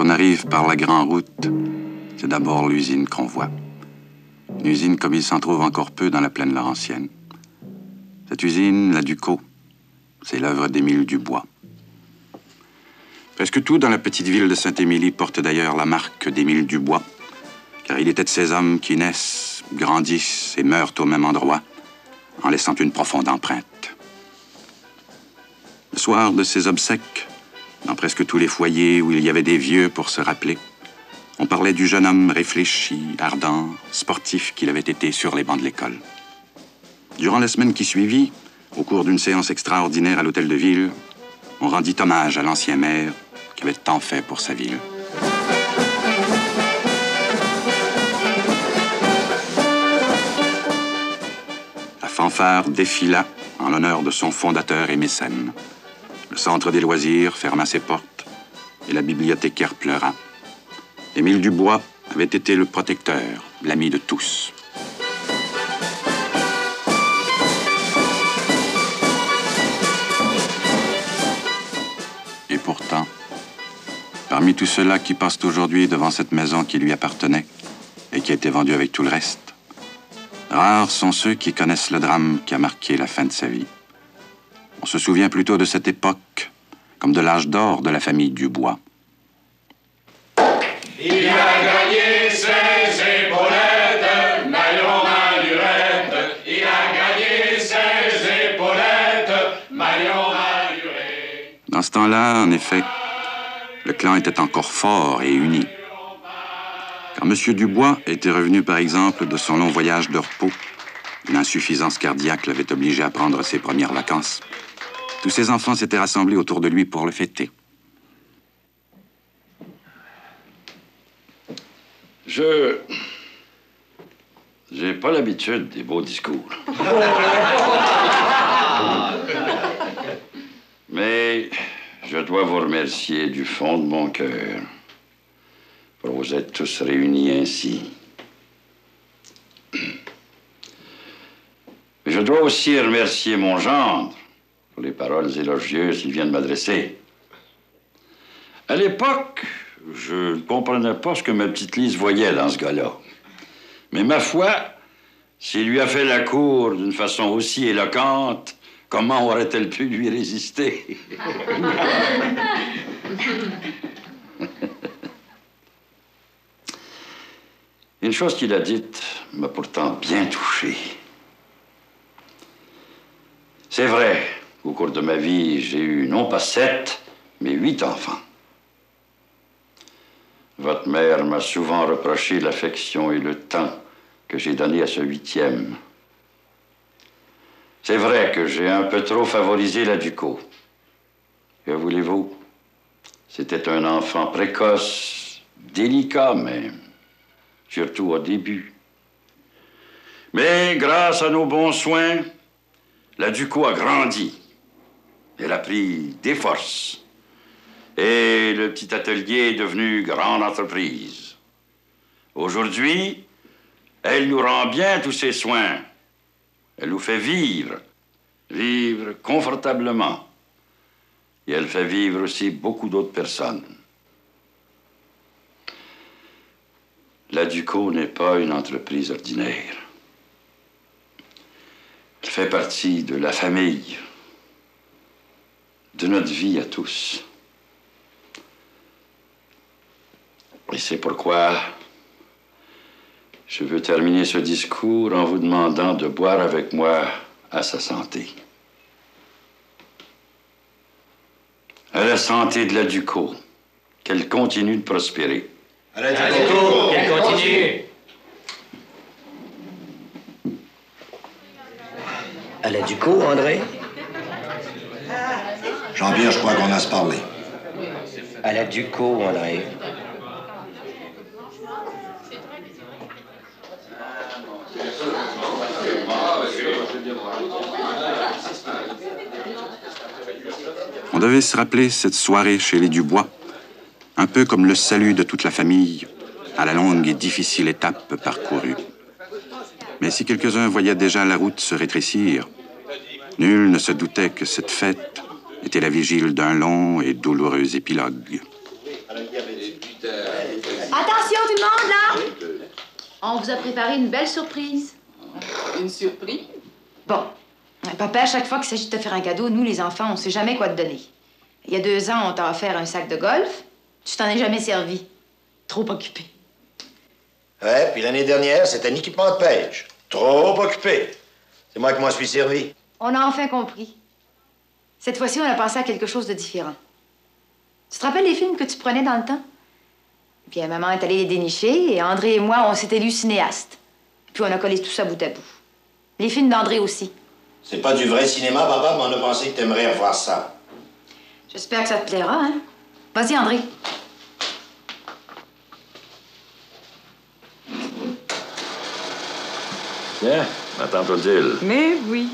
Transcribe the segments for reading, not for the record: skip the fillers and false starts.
on arrive par la grande route, c'est d'abord l'usine qu'on voit. Une usine comme il s'en trouve encore peu dans la plaine laurentienne. Cette usine, la Ducos, c'est l'œuvre d'Émile Dubois. Presque tout dans la petite ville de Saint-Émilie porte d'ailleurs la marque d'Émile Dubois, car il était de ces hommes qui naissent, grandissent et meurent au même endroit, en laissant une profonde empreinte. Le soir de ses obsèques, dans presque tous les foyers où il y avait des vieux pour se rappeler, on parlait du jeune homme réfléchi, ardent, sportif qu'il avait été sur les bancs de l'école. Durant la semaine qui suivit, au cours d'une séance extraordinaire à l'hôtel de ville, on rendit hommage à l'ancien maire qui avait tant fait pour sa ville. La fanfare défila en l'honneur de son fondateur et mécène. Le centre des loisirs ferma ses portes et la bibliothécaire pleura. Émile Dubois avait été le protecteur, l'ami de tous. Et pourtant, parmi tous ceux-là qui passent aujourd'hui devant cette maison qui lui appartenait et qui a été vendue avec tout le reste, rares sont ceux qui connaissent le drame qui a marqué la fin de sa vie. On se souvient plutôt de cette époque comme de l'âge d'or de la famille Dubois. Il a gagné ses épaulettes, maillot malurette. Il a gagné ses épaulettes, maillot malurette. Dans ce temps-là, en effet, le clan était encore fort et uni. Quand M. Dubois était revenu, par exemple, de son long voyage de repos, une insuffisance cardiaque l'avait obligé à prendre ses premières vacances. Tous ses enfants s'étaient rassemblés autour de lui pour le fêter. J'ai pas l'habitude des beaux discours. Mais je dois vous remercier du fond de mon cœur pour vous être tous réunis ainsi. Je dois aussi remercier mon gendre pour les paroles élogieuses qu'il vient de m'adresser. À l'époque, je ne comprenais pas ce que ma petite Lise voyait dans ce gars-là. Mais ma foi, s'il lui a fait la cour d'une façon aussi éloquente, comment aurait-elle pu lui résister? Une chose qu'il a dite m'a pourtant bien touché. C'est vrai, au cours de ma vie, j'ai eu non pas 7, mais 8 enfants. Votre mère m'a souvent reproché l'affection et le temps que j'ai donné à ce 8e. C'est vrai que j'ai un peu trop favorisé la Ducos. Que voulez-vous? C'était un enfant précoce, délicat même, surtout au début. Mais grâce à nos bons soins, la Ducos a grandi. Elle a pris des forces. Et le petit atelier est devenu grande entreprise. Aujourd'hui, elle nous rend bien tous ses soins. Elle nous fait vivre confortablement. Et elle fait vivre aussi beaucoup d'autres personnes. La Ducos n'est pas une entreprise ordinaire. Elle fait partie de la famille, de notre vie à tous. Et c'est pourquoi je veux terminer ce discours en vous demandant de boire avec moi à sa santé. À la santé de la Ducos, qu'elle continue de prospérer. À la Ducos, qu'elle continue. À la Ducos, André? Jean-Pierre, je crois qu'on a se parlé. À la Ducos, André. On devait se rappeler cette soirée chez les Dubois, un peu comme le salut de toute la famille à la longue et difficile étape parcourue. Mais si quelques-uns voyaient déjà la route se rétrécir, nul ne se doutait que cette fête était la vigile d'un long et douloureux épilogue. On vous a préparé une belle surprise. Une surprise? Bon. Papa, à chaque fois qu'il s'agit de te faire un cadeau, nous, les enfants, on sait jamais quoi te donner. Il y a 2 ans, on t'a offert un sac de golf. Tu t'en es jamais servi. Trop occupé. Ouais, puis l'année dernière, c'était un équipement de pêche. Trop occupé. C'est moi qui m'en suis servi. On a enfin compris. Cette fois-ci, on a pensé à quelque chose de différent. Tu te rappelles les films que tu prenais dans le temps? Puis maman est allée les dénicher et André et moi, on s'est élus cinéastes. Puis on a collé tout ça bout à bout. Les films d'André aussi. C'est pas du vrai cinéma, papa, mais on a pensé que t'aimerais revoir ça. J'espère que ça te plaira, hein? Vas-y, André. Tiens, ma tante Odile. Mais oui.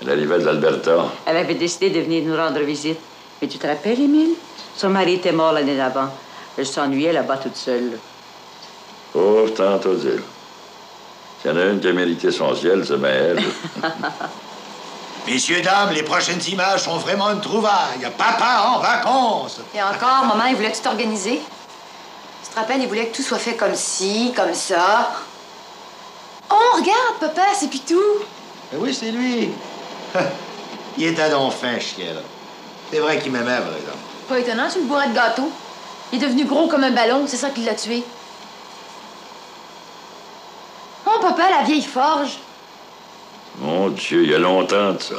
Elle arrivait de l'Alberta. Elle avait décidé de venir nous rendre visite. Mais tu te rappelles, Émile? Son mari était mort l'année d'avant. Elle s'ennuyait là-bas toute seule. Oh, tante Odile. S'il y en a une qui a mérité son ciel, c'est bien elle. Messieurs, dames, les prochaines images sont vraiment une trouvaille. Papa en vacances. Et encore, maman, il voulait que tu t'organises. Tu te rappelles, il voulait que tout soit fait comme ci, comme ça. Oh, regarde, papa, c'est Pitou. Ben oui, c'est lui. Il était donc fin, chien, là. C'est vrai qu'il m'aimait, par exemple. Pas étonnant, tu le bourrais de gâteau. Il est devenu gros comme un ballon, c'est ça qui l'a tué. Oh, papa, la vieille forge. Mon Dieu, il y a longtemps de ça.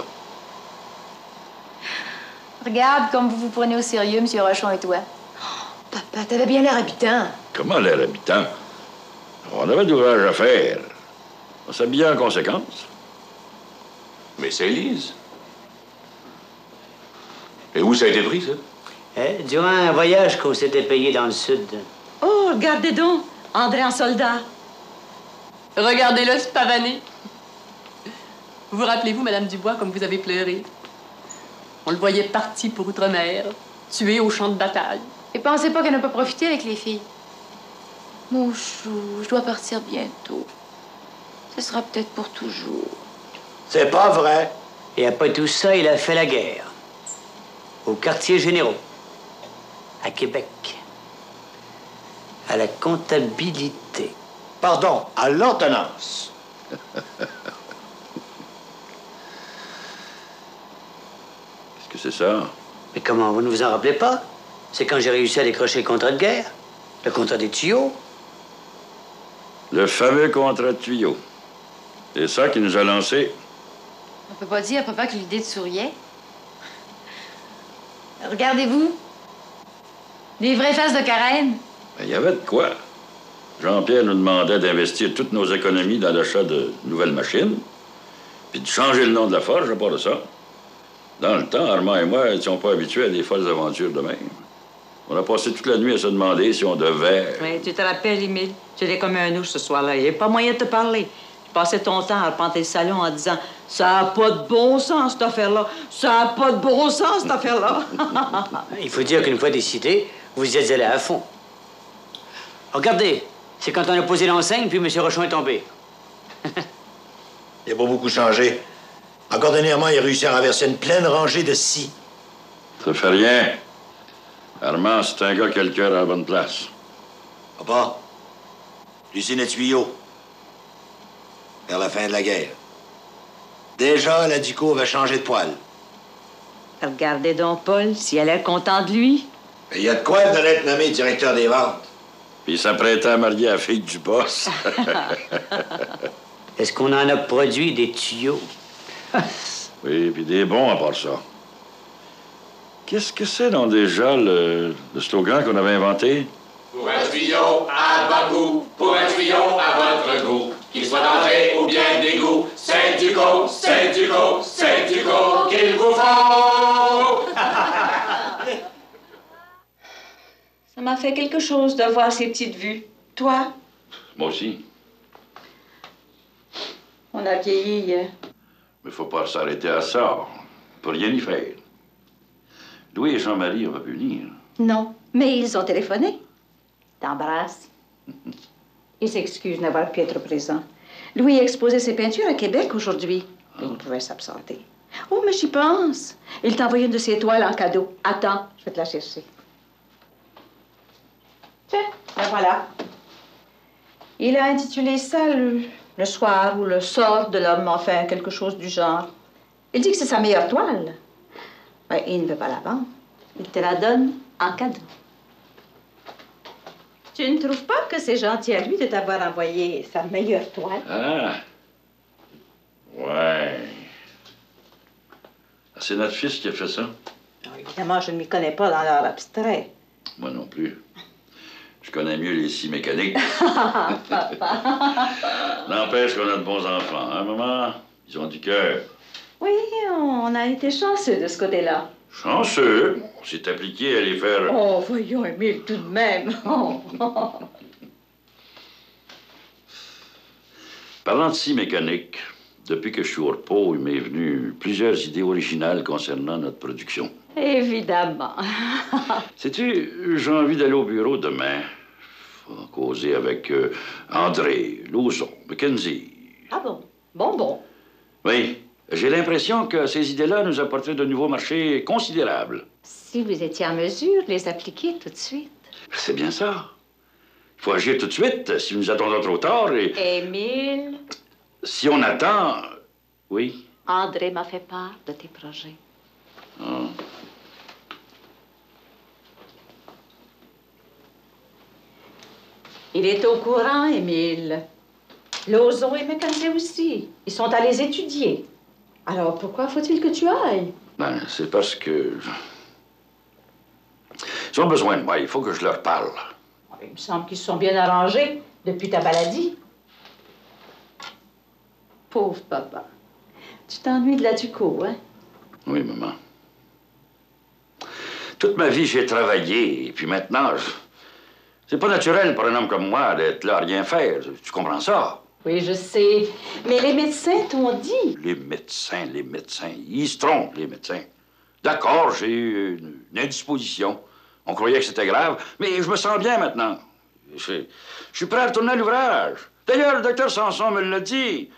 Regarde comme vous vous prenez au sérieux, M. Rochon et toi. Oh, papa, t'avais bien l'air habitant. Comment l'air habitant? On avait d'ouvrage à faire. On s'habillait en conséquence. Mais c'est Élise. Et où ça a été pris, ça? Durant un voyage qu'on s'était payé dans le sud. Oh, regardez donc, André en soldat. Regardez-le, ce pavané. Vous rappelez-vous, Madame Dubois, comme vous avez pleuré? On le voyait parti pour Outre-mer, tué au champ de bataille. Et pensez pas qu'elle n'a pas profité avec les filles. Mon chou, je dois partir bientôt. Ce sera peut-être pour toujours. C'est pas vrai. Et après tout ça, il a fait la guerre. Au quartier généraux. À Québec. À la comptabilité. Pardon, à l'ordonnance. Qu'est-ce que c'est ça? Mais comment, vous ne vous en rappelez pas? C'est quand j'ai réussi à décrocher le contrat de guerre. Le contrat des tuyaux. Le fameux contrat de tuyau. C'est ça qui nous a lancés. On peut pas dire à papa que l'idée te souriait. Regardez-vous. Des vraies faces de carène. Il y avait de quoi. Jean-Pierre nous demandait d'investir toutes nos économies dans l'achat de nouvelles machines, puis de changer le nom de la forge à part de ça. Dans le temps, Armand et moi n'étions pas habitués à des folles aventures de même. On a passé toute la nuit à se demander si on devait... Oui, tu te rappelles, Émile? Tu étais comme un ours ce soir-là. Il n'y avait pas moyen de te parler. Tu passais ton temps à arpenter le salon en disant « Ça n'a pas de bon sens, cette affaire-là. Ça n'a pas de bon sens, cette affaire-là. » Il faut dire qu'une fois décidé, vous y êtes allé à fond. Regardez, c'est quand on a posé l'enseigne, puis M. Rochon est tombé. Il n'a pas beaucoup changé. Encore dernièrement, il a réussi à renverser une pleine rangée de scie. Ça fait rien. Armand, c'est un gars qui a le cœur à la bonne place. Papa, l'usine à tuyaux. Vers la fin de la guerre. Déjà, la Duco avait changé de poil. Regardez donc, Paul, s'il a l'air content de lui. Il y a de quoi de l'être nommé directeur des ventes. Puis il s'apprêtait à marier la fille du boss. Est-ce qu'on en a produit des tuyaux? Oui, puis des bons à part ça. Qu'est-ce que c'est donc déjà le slogan qu'on avait inventé? Pour un tuyau à bas goût, pour un tuyau à votre goût, qu'il soit d'entrée ou bien d'égout, c'est Duco, c'est Duco, c'est Duco qu'il vous faut! Ça m'a fait quelque chose de voir ces petites vues. Toi? Moi aussi. On a vieilli, hein? Mais faut pas s'arrêter à ça. On peut rien y faire. Louis et Jean-Marie, on va plus venir. Non, mais ils ont téléphoné. T'embrasse. Il s'excuse de n'avoir pu être présent. Louis a exposé ses peintures à Québec aujourd'hui. Il pouvait s'absenter. Oh, mais j'y pense. Il t'a envoyé une de ses toiles en cadeau. Attends, je vais te la chercher. Tiens, la voilà. Il a intitulé ça le soir ou le sort de l'homme, enfin, quelque chose du genre. Il dit que c'est sa meilleure toile. Ouais, il ne veut pas la vendre. Il te la donne en cadeau. Tu ne trouves pas que c'est gentil à lui de t'avoir envoyé sa meilleure toile? Ah! Ouais. C'est notre fils qui a fait ça? Non, évidemment, je ne m'y connais pas dans l'art abstrait. Moi non plus. Je connais mieux les scies mécaniques. N'empêche qu'on a de bons enfants, hein, maman? Ils ont du cœur. Oui, on a été chanceux de ce côté-là. Chanceux? On s'est appliqué à les faire... Oh, voyons, Émile, tout de même. Parlant de scie mécanique, depuis que je suis au repos, il m'est venu plusieurs idées originales concernant notre production. Évidemment. Sais-tu, j'ai envie d'aller au bureau demain. Faut causer avec André, Lauzon, Mackenzie. Ah bon? Bon. Oui, j'ai l'impression que ces idées-là nous apporteraient de nouveaux marchés considérables. Si vous étiez en mesure de les appliquer tout de suite. C'est bien ça. Il faut agir tout de suite, si nous attendons trop tard et... Émile. Si on attend... Oui? André m'a fait part de tes projets. Ah. Il est au courant, Émile. Lauzon et Mackenzie aussi. Ils sont allés étudier. Alors, pourquoi faut-il que tu ailles? Ben, c'est parce que... Ils ont besoin de moi, il faut que je leur parle. Il me semble qu'ils se sont bien arrangés depuis ta maladie. Pauvre papa. Tu t'ennuies de la Ducos, hein? Oui, maman. Toute ma vie, j'ai travaillé, et puis maintenant, c'est pas naturel pour un homme comme moi d'être là à rien faire. Tu comprends ça? Oui, je sais. Mais les médecins t'ont dit. Les médecins, ils se trompent, les médecins. D'accord, j'ai eu une indisposition. On croyait que c'était grave, mais je me sens bien maintenant. Je suis prêt à retourner à l'ouvrage. D'ailleurs, le docteur Sanson me l'a dit.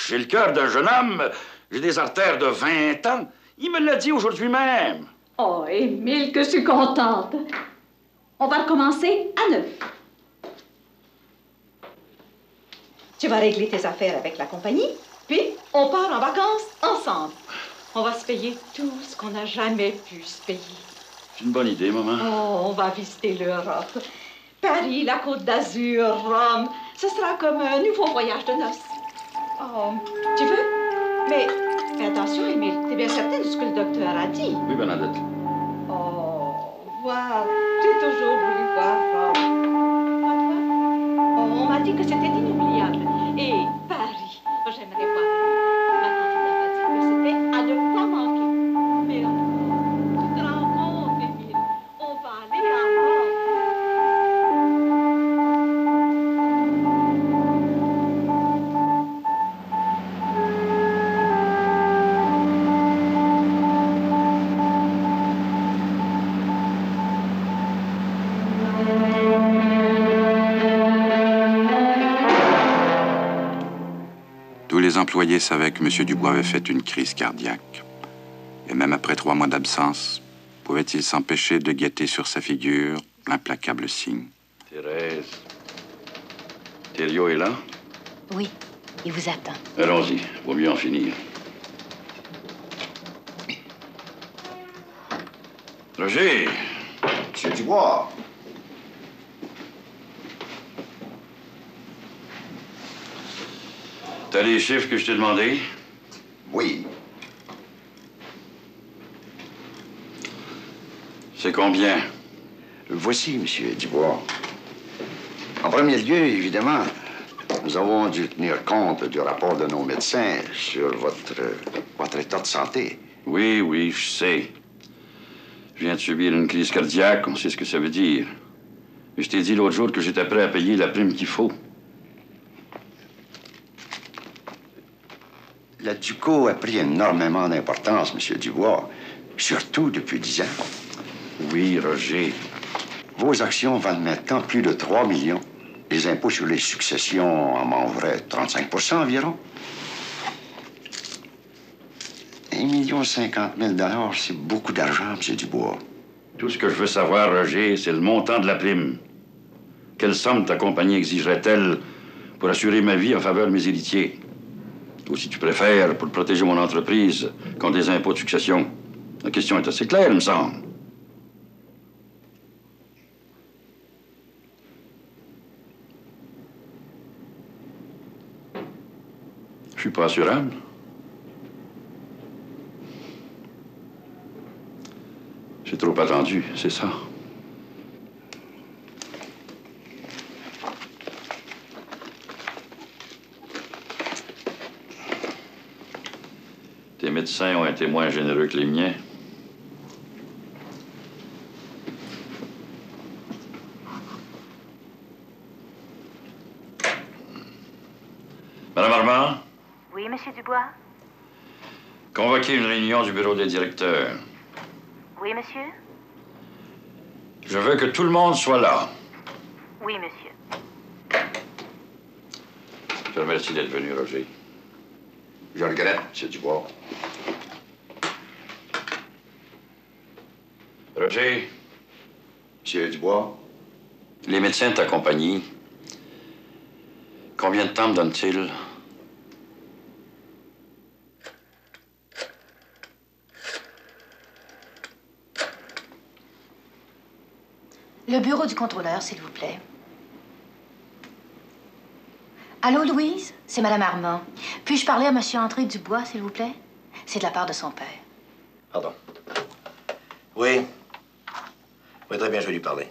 J'ai le cœur d'un jeune homme, j'ai des artères de 20 ans. Il me l'a dit aujourd'hui même. Oh, Émile, que je suis contente. On va recommencer à neuf. Tu vas régler tes affaires avec la compagnie, puis on part en vacances ensemble. On va se payer tout ce qu'on n'a jamais pu se payer. C'est une bonne idée, maman. Oh, on va visiter l'Europe. Paris, la Côte d'Azur, Rome. Ce sera comme un nouveau voyage de noces. Oh, tu veux? Mais fais attention, Émile. T'es bien certaine de ce que le docteur a dit? Oui, Bernadette. Oh, wow. J'ai toujours voulu voir Rome. On m'a dit que c'était inoubliable. Et Paris, j'aimerais voir. Ma tante m'a dit que c'était à ne pas manquer. Mais encore, tu te rends compte, Émile, on va aller à Rome. Tous les employés savaient que M. Dubois avait fait une crise cardiaque. Et même après 3 mois d'absence, pouvait-il s'empêcher de guetter sur sa figure l'implacable signe? Thérèse. Thériault est là? Oui, il vous attend. Allons-y, vaut mieux en finir. Roger! Monsieur Dubois. T'as les chiffres que je t'ai demandés? Oui. C'est combien? Voici, Monsieur Dubois. En premier lieu, évidemment, nous avons dû tenir compte du rapport de nos médecins sur votre état de santé. Oui, je sais. Je viens de subir une crise cardiaque, on sait ce que ça veut dire. Mais je t'ai dit l'autre jour que j'étais prêt à payer la prime qu'il faut. La Ducos a pris énormément d'importance, Monsieur Dubois, surtout depuis 10 ans. Oui, Roger. Vos actions valent maintenant plus de 3 millions. Les impôts sur les successions en m'enverraient 35 % environ. 1,50 million, c'est beaucoup d'argent, M. Dubois. Tout ce que je veux savoir, Roger, c'est le montant de la prime. Quelle somme ta compagnie exigerait-elle pour assurer ma vie en faveur de mes héritiers? Ou si tu préfères, pour protéger mon entreprise contre des impôts de succession? La question est assez claire, il me semble. Je suis pas assurable. J'ai trop attendu, c'est ça. Tes médecins ont été moins généreux que les miens. Madame Armand? Oui, Monsieur Dubois? Convoquez une réunion du bureau des directeurs. Oui, monsieur? Je veux que tout le monde soit là. Oui, monsieur. Je te remercie d'être venu, Roger. Je regrette, M. Dubois. Roger, M. Dubois, les médecins de ta compagnie, combien de temps me donnent-ils? Le bureau du contrôleur, s'il vous plaît. Allô, Louise? C'est Madame Armand. Puis-je parler à Monsieur André Dubois, s'il vous plaît? C'est de la part de son père. Pardon. Oui. Oui, très bien, je vais lui parler.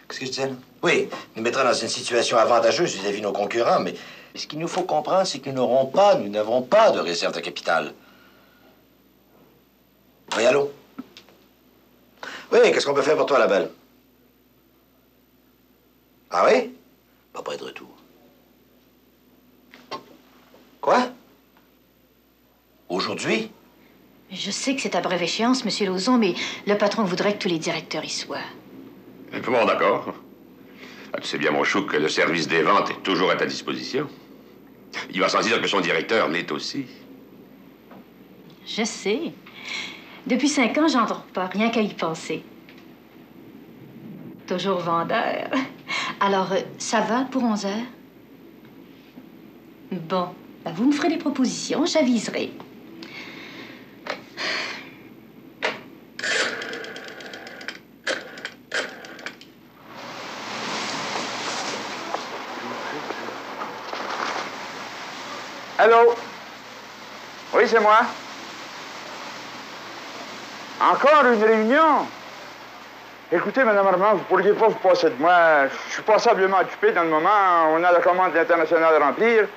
Qu'est-ce que je disais, là? Oui, nous mettra dans une situation avantageuse vis-à-vis de nos concurrents, mais ce qu'il nous faut comprendre, c'est que nous n'avons pas de réserve de capital. Oui, allô? Oui, qu'est-ce qu'on peut faire pour toi, la belle? Ah oui? Va pas être de retour. Quoi? Aujourd'hui? Je sais que c'est à brève échéance, Monsieur Lauzon, mais le patron voudrait que tous les directeurs y soient. Bon, d'accord. Ah, tu sais bien, mon chou, que le service des ventes est toujours à ta disposition. Il va sans dire que son directeur l'est aussi. Je sais. Depuis 5 ans, j'entends pas, rien qu'à y penser. Toujours vendeur. Alors, ça va pour 11 heures? Bon, ben, vous me ferez des propositions, j'aviserai. Allô? Oui, c'est moi. Encore une réunion? Écoutez, Mme Armand, vous pourriez pas vous passer de moi. Je suis passablement occupé dans le moment. On a la commande internationale à remplir.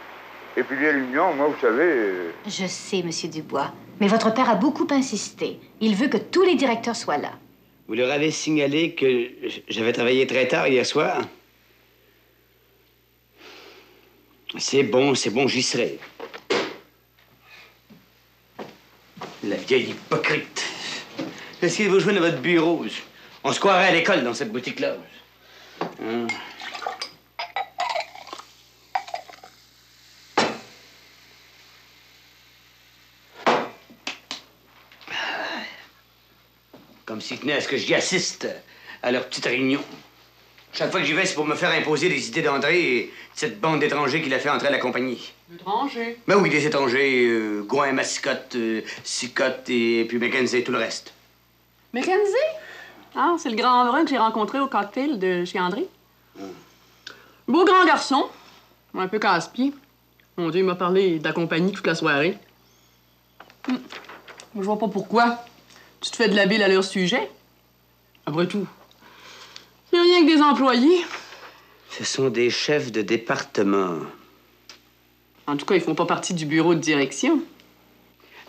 Et puis les réunions, moi, vous savez... Je sais, Monsieur Dubois, mais votre père a beaucoup insisté. Il veut que tous les directeurs soient là. Vous leur avez signalé que j'avais travaillé très tard hier soir? C'est bon, j'y serai. La vieille hypocrite. Essayez de vous joindre à votre bureau. On se croirait à l'école dans cette boutique-là. Hein? Comme s'ils tenaient à ce que j'y assiste à leur petite réunion. Chaque fois que j'y vais, c'est pour me faire imposer les idées d'André et de cette bande d'étrangers qu'il a fait entrer à la compagnie. Étrangers? Ben oui, des étrangers. Gouin, Mascotte, Sicotte et puis Mackenzie et tout le reste. Mackenzie? Ah, c'est le grand brun que j'ai rencontré au cocktail de chez André. Beau grand garçon, un peu casse-pied. Mon Dieu, il m'a parlé de la compagnie toute la soirée. Je vois pas pourquoi. Tu te fais de la bile à leur sujet. Après tout, c'est rien que des employés. Ce sont des chefs de département. En tout cas, ils font pas partie du bureau de direction.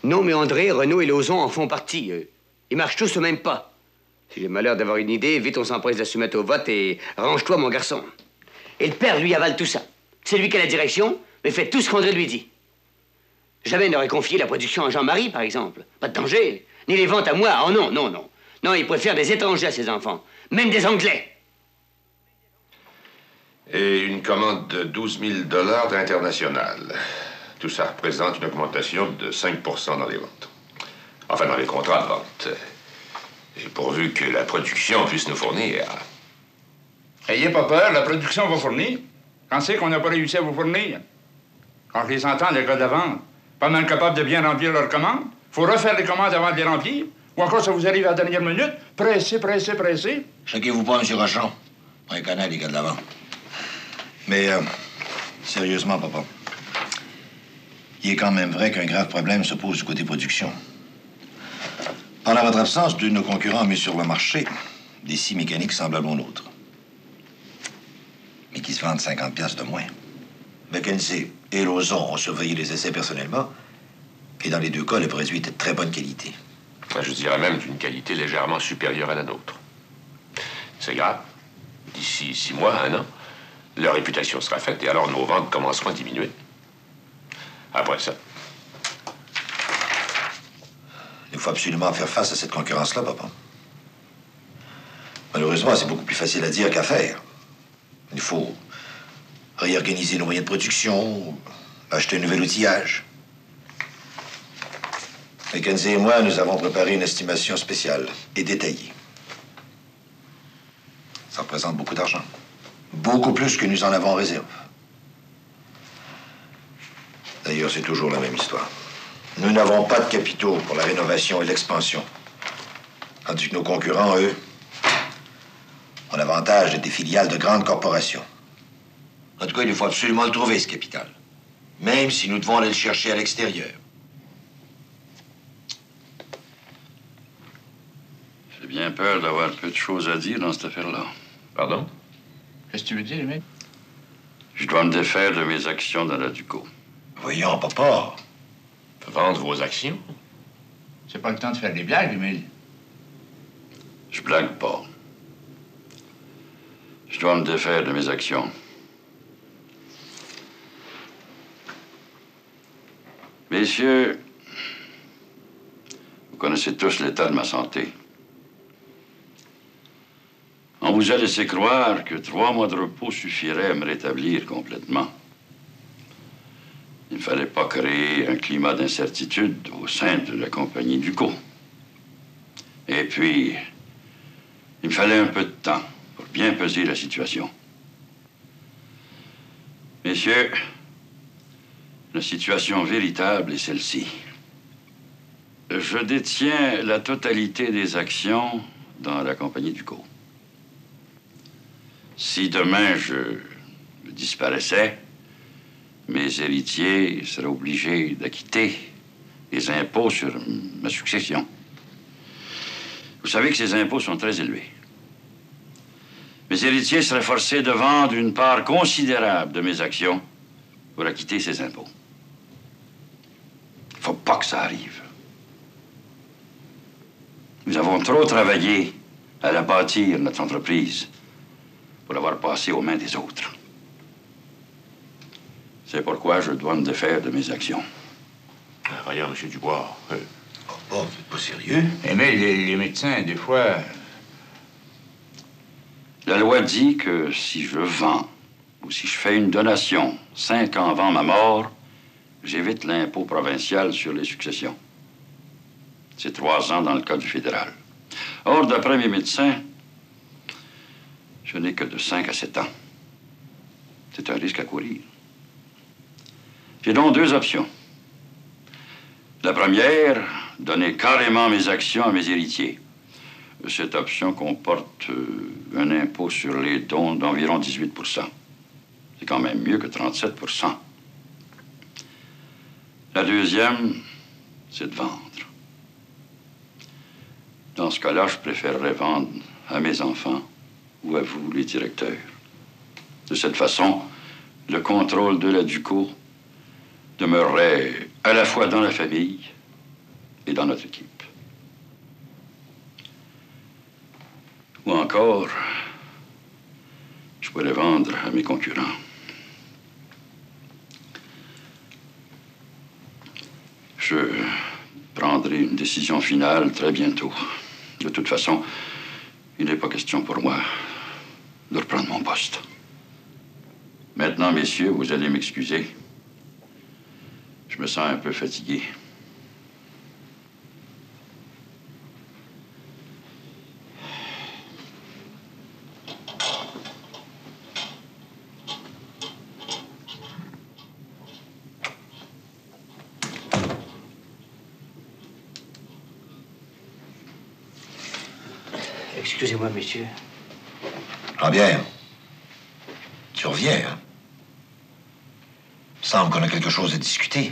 Non, mais André, Renaud et Lauzon en font partie. Ils marchent tous au même pas. Si j'ai malheur d'avoir une idée, vite on s'empresse de la soumettre au vote et range-toi, mon garçon. Et le père, lui, avale tout ça. C'est lui qui a la direction, mais fait tout ce qu'André lui dit. Jamais il n'aurait confié la production à Jean-Marie, par exemple. Pas de danger. Ni les ventes à moi. Oh non, non, non. Non, il préfère des étrangers à ses enfants. Même des Anglais. Et une commande de 12 000 $ international. Tout ça représente une augmentation de 5 % dans les ventes. Enfin, dans les contrats de vente. Et pourvu que la production puisse nous fournir. Ayez pas peur, la production va fournir. Quand c'est qu'on n'a pas réussi à vous fournir? Quand je les entends, les gars de la vente, pas mal capables de bien remplir leurs commandes, faut refaire les commandes avant de les remplir, ou encore ça vous arrive à la dernière minute, pressé. Choquez-vous pas, M. Rochon. On les connaît, les gars de la vente. Mais, sérieusement, papa, il est quand même vrai qu'un grave problème se pose du côté production. Pendant votre absence, deux de nos concurrents ont mis sur le marché des scies mécaniques semblables aux nôtres, mais qui se vendent 50 piastres de moins. McKenzie et Lauzon ont surveillé les essais personnellement, et dans les deux cas, le produit était de très bonne qualité. Enfin, je dirais même d'une qualité légèrement supérieure à la nôtre. C'est grave. D'ici 6 mois, 1 an, leur réputation sera faite, et alors nos ventes commenceront à diminuer. Après ça. Il faut absolument faire face à cette concurrence-là, papa. Malheureusement, c'est beaucoup plus facile à dire qu'à faire. Il faut réorganiser nos moyens de production, acheter un nouvel outillage. Mackenzie et moi, nous avons préparé une estimation spéciale et détaillée. Ça représente beaucoup d'argent. Beaucoup plus que nous en avons en réserve. D'ailleurs, c'est toujours la même histoire. Nous n'avons pas de capitaux pour la rénovation et l'expansion. Tandis que nos concurrents, eux, ont l'avantage d'être des filiales de grandes corporations. En tout cas, il faut absolument le trouver, ce capital. Même si nous devons aller le chercher à l'extérieur. J'ai bien peur d'avoir peu de choses à dire dans cette affaire-là. Pardon? Qu'est-ce que tu veux dire, mec? Je dois me défaire de mes actions dans la Duco. Voyons, papa. Vendre vos actions? C'est pas le temps de faire des blagues, Émile. Je blague pas. Je dois me défaire de mes actions. Messieurs, vous connaissez tous l'état de ma santé. On vous a laissé croire que 3 mois de repos suffiraient à me rétablir complètement. Il ne fallait pas créer un climat d'incertitude au sein de la compagnie Duco. Et puis, il me fallait un peu de temps pour bien peser la situation. Messieurs, la situation véritable est celle-ci. Je détiens la totalité des actions dans la compagnie Duco. Si demain je disparaissais, mes héritiers seraient obligés d'acquitter les impôts sur ma succession. Vous savez que ces impôts sont très élevés. Mes héritiers seraient forcés de vendre une part considérable de mes actions pour acquitter ces impôts. Il ne faut pas que ça arrive. Nous avons trop travaillé à la bâtir, notre entreprise, pour l'avoir passée aux mains des autres. C'est pourquoi je dois me défaire de mes actions. Voyons, M. Dubois. Oh, vous n'êtes pas sérieux? Mais les médecins, des fois... La loi dit que si je vends ou si je fais une donation 5 ans avant ma mort, j'évite l'impôt provincial sur les successions. C'est 3 ans dans le cas du fédéral. Or, d'après mes médecins, je n'ai que de 5 à 7 ans. C'est un risque à courir. J'ai donc 2 options. La première, donner carrément mes actions à mes héritiers. Cette option comporte un impôt sur les dons d'environ 18 %. C'est quand même mieux que 37 %. La deuxième, c'est de vendre. Dans ce cas-là, je préférerais vendre à mes enfants ou à vous, les directeurs. De cette façon, le contrôle de la Duco demeurerait à la fois dans la famille et dans notre équipe. Ou encore, je pourrais vendre à mes concurrents. Je prendrai une décision finale très bientôt. De toute façon, il n'est pas question pour moi de reprendre mon poste. Maintenant, messieurs, vous allez m'excuser. Je me sens un peu fatigué. Excusez-moi, monsieur. Jean-Pierre, tu reviens, hein? Il semble qu'on a quelque chose à discuter.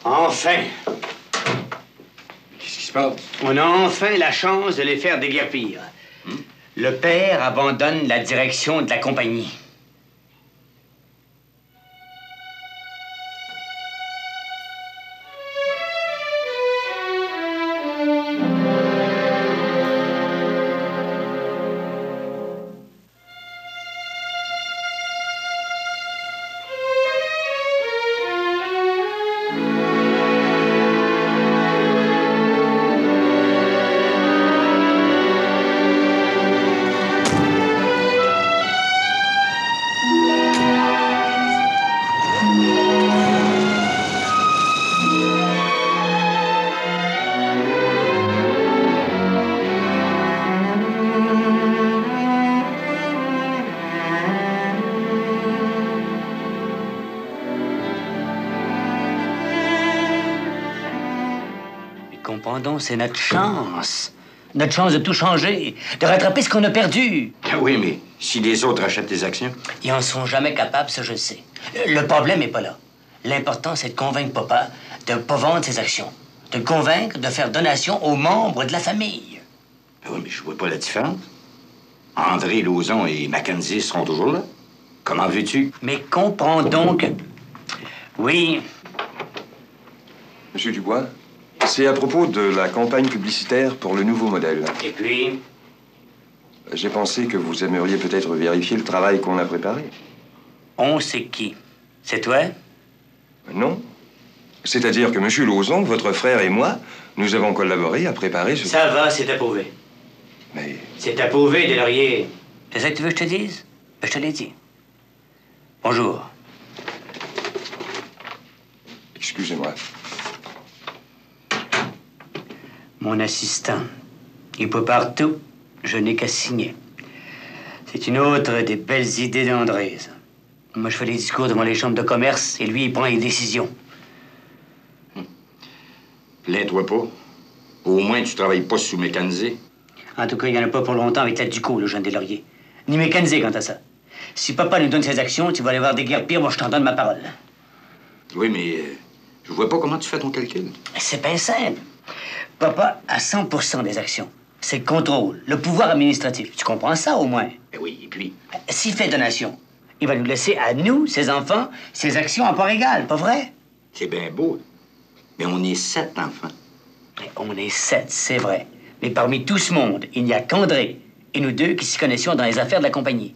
Enfin! Qu'est-ce qui se passe? On a enfin la chance de les faire déguerpir. Le père abandonne la direction de la compagnie. Comprenons, c'est notre chance. Notre chance de tout changer, de rattraper ce qu'on a perdu. Ah oui, mais si les autres achètent tes actions? Ils en sont jamais capables, ça je le sais. Le problème n'est pas là. L'important, c'est de convaincre papa de ne pas vendre ses actions. De le convaincre de faire donation aux membres de la famille. Ah oui, mais je vois pas la différence. André, Lauzon et Mackenzie seront toujours là. Comment veux-tu? Mais comprends donc... Oui. Monsieur Dubois, c'est à propos de la campagne publicitaire pour le nouveau modèle. Et puis? J'ai pensé que vous aimeriez peut-être vérifier le travail qu'on a préparé. On sait qui? C'est toi? Non. C'est-à-dire que Monsieur Lauzon, votre frère et moi, nous avons collaboré à préparer ce... Ça va, c'est approuvé. Mais... C'est approuvé, Delaurier. C'est ça que tu veux que je te dise? Je te l'ai dit. Bonjour. Excusez-moi. Mon assistant. Il peut partout. Je n'ai qu'à signer. C'est une autre des belles idées d'André, ça. Moi, je fais les discours devant les chambres de commerce et lui, il prend les décisions. Plains-toi pas. Au moins, tu travailles pas sous Mackenzie. En tout cas, il n'y en a pas pour longtemps avec la Ducot, le jeune Delaurier. Ni Mackenzie quant à ça. Si papa nous donne ses actions, tu vas aller voir déguerpir, moi, je t'en donne ma parole. Oui, mais je vois pas comment tu fais ton calcul. C'est bien simple. Papa a 100% des actions. C'est le contrôle, le pouvoir administratif. Tu comprends ça, au moins? Oui, et puis? S'il fait donation, il va nous laisser à nous, ses enfants, ses actions à part égale, pas vrai? C'est bien beau. Mais on est 7 enfants. On est 7, c'est vrai. Mais parmi tout ce monde, il n'y a qu'André et nous deux qui s'y connaissions dans les affaires de la compagnie.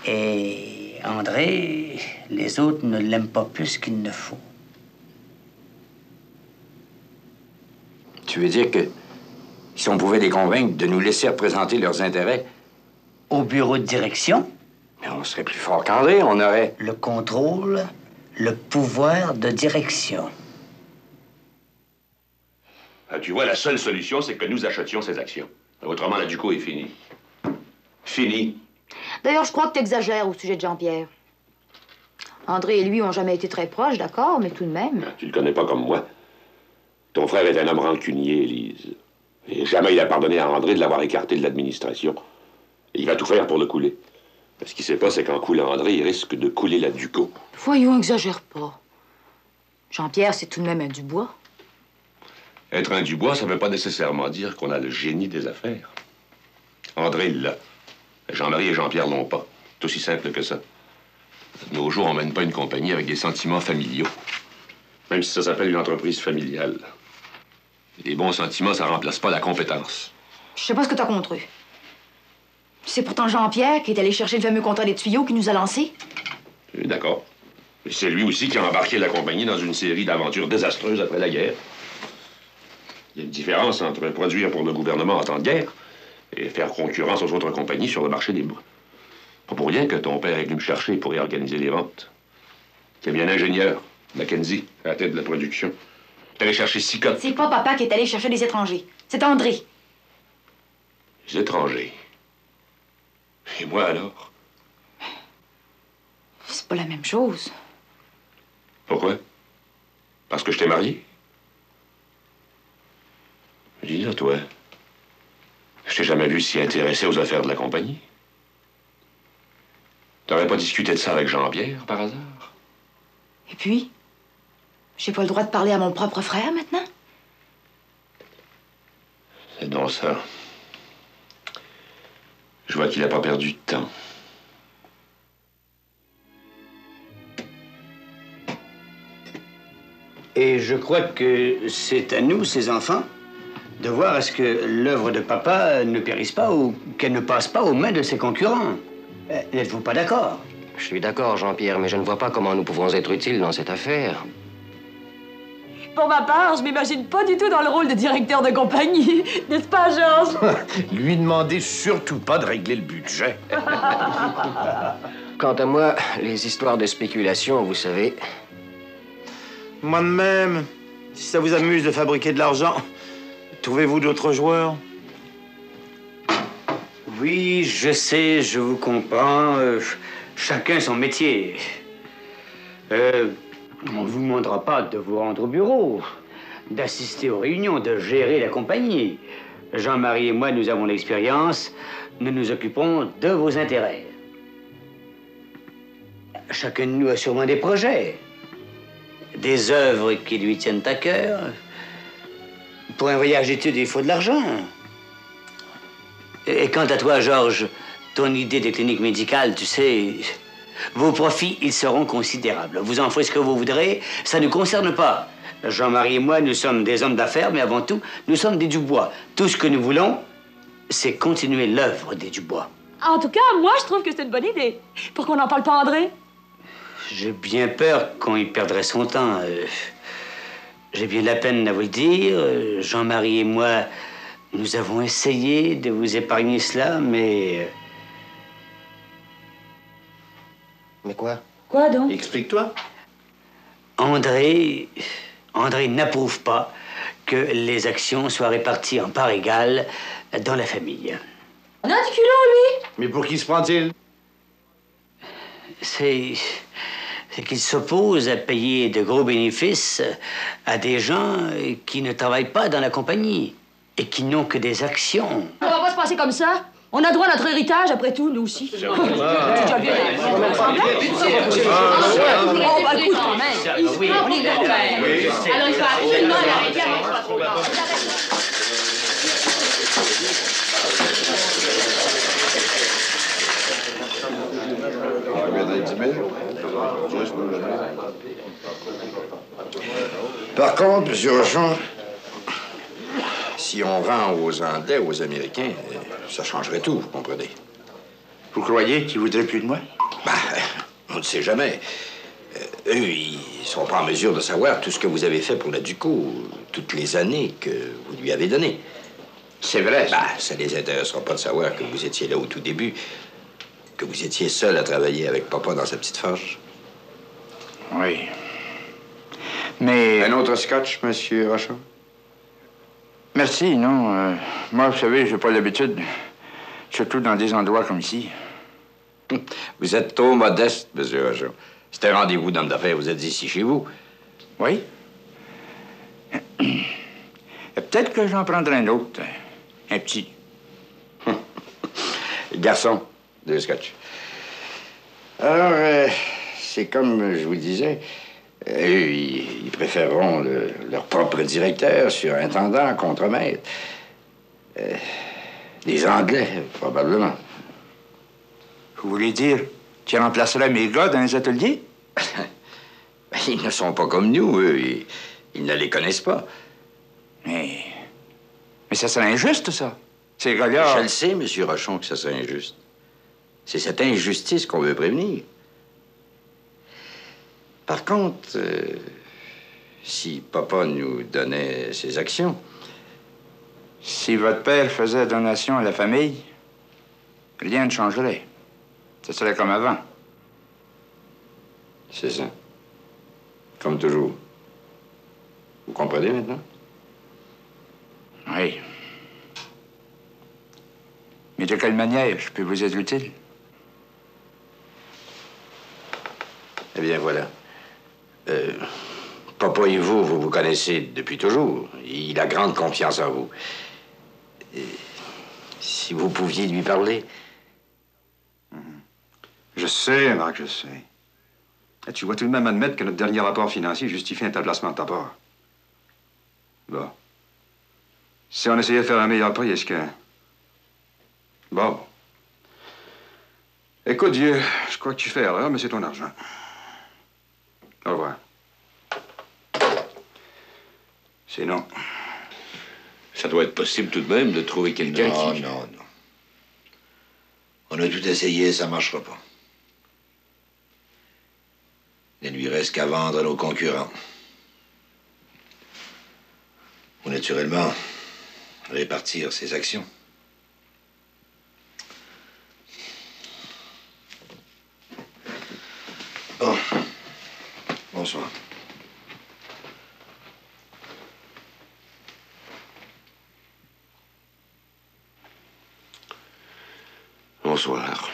Et André, les autres ne l'aiment pas plus qu'il ne faut. Tu veux dire que si on pouvait les convaincre de nous laisser représenter leurs intérêts... Au bureau de direction? Mais on serait plus fort qu'André, on aurait... Le contrôle, le pouvoir de direction. Ah, tu vois, la seule solution, c'est que nous achetions ces actions. Autrement, la Ducot est finie. Fini. D'ailleurs, je crois que tu exagères au sujet de Jean-Pierre. André et lui ont jamais été très proches, d'accord, mais tout de même. Tu le connais pas comme moi. Ton frère est un homme rancunier, Lise. Et jamais il a pardonné à André de l'avoir écarté de l'administration. Et il va tout faire pour le couler. Ce qu'il sait pas, c'est qu'en coulant André, il risque de couler la Ducot. Voyons, exagère pas. Jean-Pierre, c'est tout de même un Dubois. Être un Dubois, ça veut pas nécessairement dire qu'on a le génie des affaires. André, il l'a. Jean-Marie et Jean-Pierre l'ont pas. C'est aussi simple que ça. De nos jours, on mène pas une compagnie avec des sentiments familiaux. Même si ça s'appelle une entreprise familiale. Les bons sentiments, ça remplace pas la compétence. Je sais pas ce que t'as contre eux. C'est pourtant Jean-Pierre qui est allé chercher le fameux contrat des tuyaux qui nous a lancés. D'accord. Et c'est lui aussi qui a embarqué la compagnie dans une série d'aventures désastreuses après la guerre. Il y a une différence entre produire pour le gouvernement en temps de guerre et faire concurrence aux autres compagnies sur le marché des bois. Pas pour rien que ton père est venu me chercher pour y organiser les ventes. C'est bien ingénieur, Mackenzie, à la tête de la production. T'es allé chercher 6 cotes. C'est pas papa qui est allé chercher des étrangers. C'est André. Les étrangers. Et moi, alors? C'est pas la même chose. Pourquoi? Parce que je t'ai marié? Dis-le, toi. Je t'ai jamais vu s'y intéresser aux affaires de la compagnie. T'aurais pas discuté de ça avec Jean-Pierre, par hasard? Et puis, j'ai pas le droit de parler à mon propre frère maintenant? C'est donc ça. Je vois qu'il a pas perdu de temps. Et je crois que c'est à nous, ses enfants, de voir à ce que l'œuvre de papa ne périsse pas ou qu'elle ne passe pas aux mains de ses concurrents. N'êtes-vous pas d'accord? Je suis d'accord, Jean-Pierre, mais je ne vois pas comment nous pouvons être utiles dans cette affaire. Pour ma part, je m'imagine pas du tout dans le rôle de directeur de compagnie. N'est-ce pas, Georges? Lui demandez surtout pas de régler le budget. Quant à moi, les histoires de spéculation, vous savez... Moi de même, si ça vous amuse de fabriquer de l'argent, trouvez-vous d'autres joueurs? Oui, je sais, je vous comprends. Chacun son métier. On ne vous demandera pas de vous rendre au bureau, d'assister aux réunions, de gérer la compagnie. Jean-Marie et moi, nous avons l'expérience. Nous nous occupons de vos intérêts. Chacun de nous a sûrement des projets, des œuvres qui lui tiennent à cœur. Pour un voyage d'études, il faut de l'argent. Et quant à toi, Georges, ton idée de clinique médicale, tu sais, vos profits, ils seront considérables. Vous en ferez ce que vous voudrez, ça ne nous concerne pas. Jean-Marie et moi, nous sommes des hommes d'affaires, mais avant tout, nous sommes des Dubois. Tout ce que nous voulons, c'est continuer l'œuvre des Dubois. En tout cas, moi, je trouve que c'est une bonne idée. Pourquoi on n'en parle pas à André? J'ai bien peur qu'on y perdrait son temps. J'ai bien de la peine à vous le dire. Jean-Marie et moi, nous avons essayé de vous épargner cela, mais... Mais quoi? Quoi donc? Explique-toi. André n'approuve pas que les actions soient réparties en parts égales dans la famille. On a du culot, lui! Mais pour qui se prend-il? C'est qu'il s'oppose à payer de gros bénéfices à des gens qui ne travaillent pas dans la compagnie et qui n'ont que des actions. On va pas se passer comme ça. On a droit à notre héritage, après tout, nous aussi. C'est déjà bien. On va le coup, quand même. Oui, on est là. Alors, il faut absolument l'arrêter avant qu'il soit trop tard. Par contre, M. Rochon, si on vend aux Anglais, aux Américains, ça changerait tout, vous comprenez? Vous croyez qu'ils voudraient plus de moi? Ben, on ne sait jamais. Eux, ils sont pas en mesure de savoir tout ce que vous avez fait pour la Duco, toutes les années que vous lui avez données. C'est vrai. Ben, ça les intéressera pas de savoir que vous étiez là au tout début, que vous étiez seul à travailler avec papa dans sa petite forge. Oui. Mais... Un autre scotch, Monsieur Rochon? Merci, non. Moi, vous savez, j'ai pas l'habitude, surtout dans des endroits comme ici. Vous êtes trop modeste, Monsieur Rochon. C'est un rendez-vous d'homme d'affaires, vous êtes ici chez vous. Oui. Peut-être que j'en prendrai un autre, un petit. Garçon, 2 scotch. Alors, c'est comme je vous disais, eux, ils préféreront leur propre directeur, surintendant, contremaître. Les Anglais, probablement. Vous voulez dire qu'ils remplaceraient mes gars dans les ateliers? Ils ne sont pas comme nous, eux. Ils ne les connaissent pas. Mais ça serait injuste, ça. Ces gars-là... Je le sais, M. Rochon, que ça serait injuste. C'est cette injustice qu'on veut prévenir. Par contre, si papa nous donnait ses actions... Si votre père faisait donation à la famille, rien ne changerait. Ce serait comme avant. C'est ça. Comme toujours. Vous comprenez maintenant? Oui. Mais de quelle manière je peux vous être utile? bien, voilà. Papa et vous, vous vous connaissez depuis toujours. Il a grande confiance en vous. Si vous pouviez lui parler... Je sais, Marc, je sais. Et tu dois tout de même admettre que notre dernier rapport financier justifie un tel placement de ta part. Bon. Si on essayait de faire un meilleur prix, est-ce que... Bon. Écoute, vieux, je crois que tu fais erreur, mais c'est ton argent. Au revoir. Sinon... Ça doit être possible tout de même de trouver quelqu'un qui... Non. On a tout essayé, ça marchera pas. Il ne lui reste qu'à vendre à nos concurrents. Ou naturellement, répartir ses actions. Bon. Bonsoir. Bonsoir.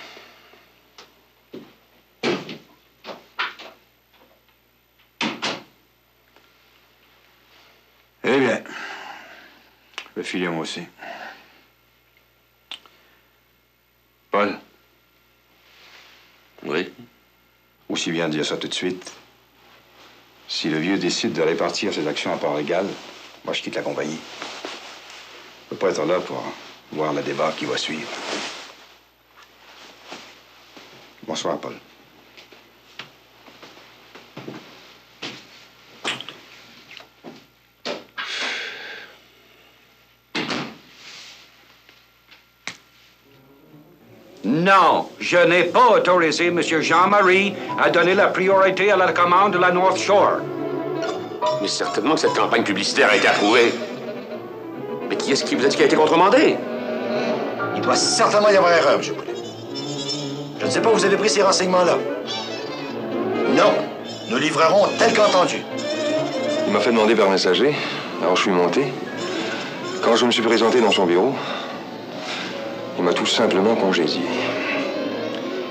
Eh bien, je vais filer moi aussi. Paul? Oui? Aussi bien dire ça tout de suite. Si le vieux décide de répartir ses actions à part égale, moi, je quitte la compagnie. Je peux pas être là pour voir le débat qui va suivre. Bonsoir, Paul. Non, je n'ai pas autorisé M. Jean-Marie à donner la priorité à la commande de la North Shore. Mais certainement que cette campagne publicitaire a été approuvée. Mais qui est-ce qui vous a dit qu'elle a été contremandée? Il doit certainement y avoir erreur, M. Poulet. Je ne sais pas où vous avez pris ces renseignements-là. Non, nous livrerons tel qu'entendu. Il m'a fait demander par messager. Alors je suis monté. Quand je me suis présenté dans son bureau, il m'a tout simplement congédié.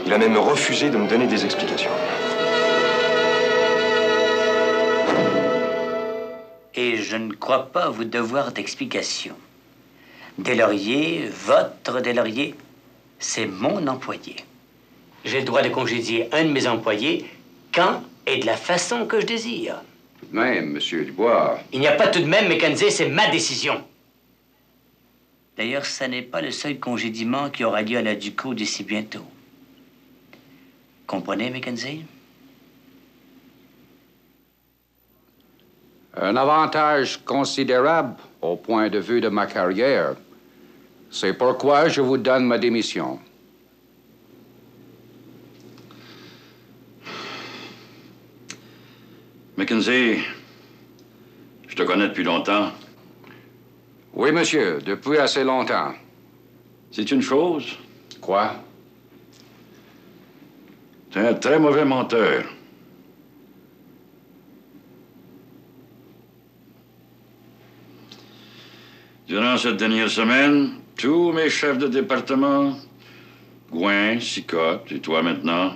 Il a même refusé de me donner des explications. Et je ne crois pas vous devoir d'explications. Deslauriers, votre Deslauriers, c'est mon employé. J'ai le droit de congédier un de mes employés quand et de la façon que je désire. Tout de même, Monsieur Dubois... Il n'y a pas tout de même, Mackenzie, c'est ma décision. D'ailleurs, ça n'est pas le seul congédiement qui aura lieu à la Ducos d'ici bientôt. Comprenez, Mackenzie? Un avantage considérable au point de vue de ma carrière. C'est pourquoi je vous donne ma démission. Mackenzie, je te connais depuis longtemps. Oui, monsieur, depuis assez longtemps. C'est une chose. Quoi? Tu es un très mauvais menteur. Durant cette dernière semaine, tous mes chefs de département, Gouin, Sicotte et toi maintenant,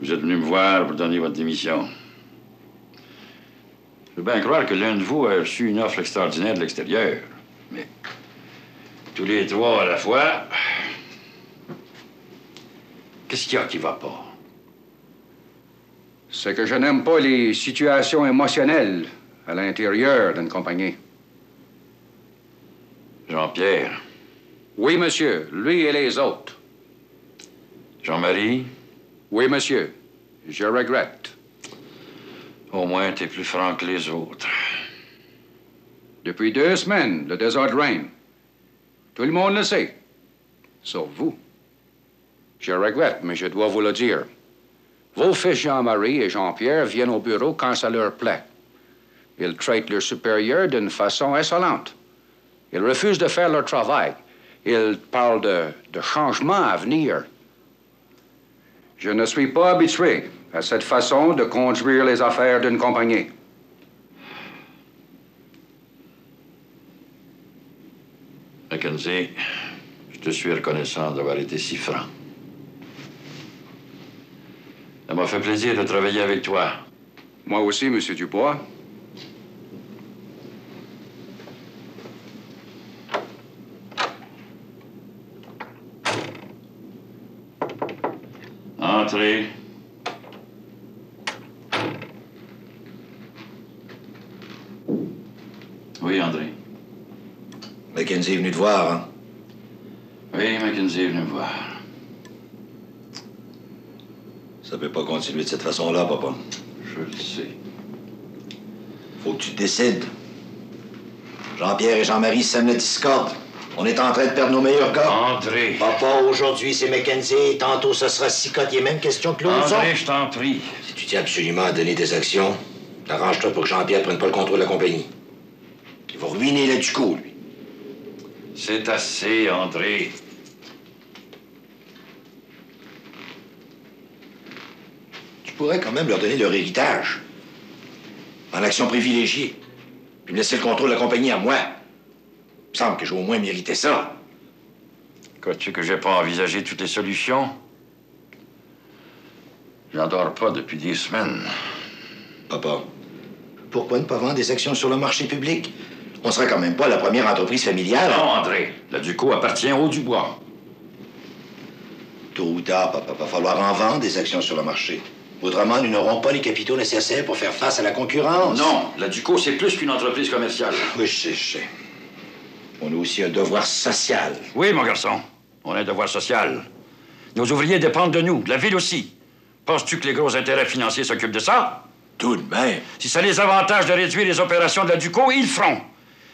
vous êtes venus me voir pour donner votre démission. Je veux bien croire que l'un de vous a reçu une offre extraordinaire de l'extérieur, mais tous les trois à la fois, qu'est-ce qu'il y a qui va pas? C'est que je n'aime pas les situations émotionnelles à l'intérieur d'une compagnie. Jean-Pierre. Oui, monsieur, lui et les autres. Jean-Marie? Oui, monsieur, je regrette. Au moins, t'es plus franc que les autres. Depuis 2 semaines, le désordre règne. Tout le monde le sait. Sauf vous. Je regrette, mais je dois vous le dire. Vos fils Jean-Marie et Jean-Pierre viennent au bureau quand ça leur plaît. Ils traitent leurs supérieurs d'une façon insolente. Ils refusent de faire leur travail. Ils parlent de changements à venir. Je ne suis pas habitué à cette façon de conduire les affaires d'une compagnie. Mackenzie, je te suis reconnaissant d'avoir été si franc. Ça m'a fait plaisir de travailler avec toi. Moi aussi, M. Dubois. Entrez. Oui, André. Mackenzie est venu te voir, hein? Oui, Mackenzie est venu me voir. Ça peut pas continuer de cette façon-là, papa. Je le sais. Faut que tu te décides. Jean-Pierre et Jean-Marie sèment la discorde. On est en train de perdre nos meilleurs gars. André. Papa, aujourd'hui, c'est Mackenzie. Tantôt, ce sera Sicotte. Il est même question que l'autre. André, je t'en prie. Si tu tiens absolument à donner des actions, arrange-toi pour que Jean-Pierre prenne pas le contrôle de la compagnie. Il va ruiner le Ducos, lui. C'est assez, André. Tu pourrais quand même leur donner leur héritage. En action privilégiée. Puis me laisser le contrôle de la compagnie à moi. Il me semble que j'ai au moins mérité ça. Crois-tu que j'ai pas envisagé toutes les solutions? J'en dors pas depuis des semaines. Papa, pourquoi ne pas vendre des actions sur le marché public? On sera quand même pas la première entreprise familiale. Non, André. Le Ducos appartient au Dubois. Tôt ou tard, papa, va falloir en vendre des actions sur le marché. Autrement, nous n'aurons pas les capitaux nécessaires pour faire face à la concurrence. Non, la Ducos, c'est plus qu'une entreprise commerciale. Oui, je sais. On a aussi un devoir social. Oui, mon garçon. On a un devoir social. Nos ouvriers dépendent de nous, de la ville aussi. Penses-tu que les gros intérêts financiers s'occupent de ça? Tout de même. Si ça les avantage de réduire les opérations de la Ducos, ils le feront.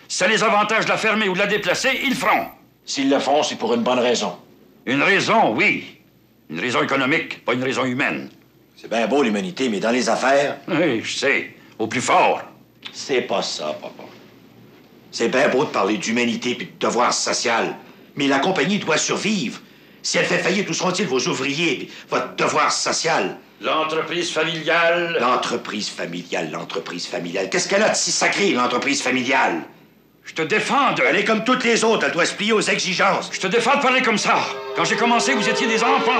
Si ça les avantage de la fermer ou de la déplacer, ils le feront. S'ils le font, c'est pour une bonne raison. Une raison, oui. Une raison économique, pas une raison humaine. C'est bien beau, l'humanité, mais dans les affaires... Oui, je sais. Au plus fort. C'est pas ça, papa. C'est bien beau de parler d'humanité et de devoir social, mais la compagnie doit survivre. Si elle fait faillite, où seront-ils vos ouvriers et votre devoir social? L'entreprise familiale. L'entreprise familiale, l'entreprise familiale. Qu'est-ce qu'elle a de si sacré, l'entreprise familiale? Je te défends de... Elle est comme toutes les autres, elle doit se plier aux exigences. Je te défends de parler comme ça. Quand j'ai commencé, vous étiez des enfants.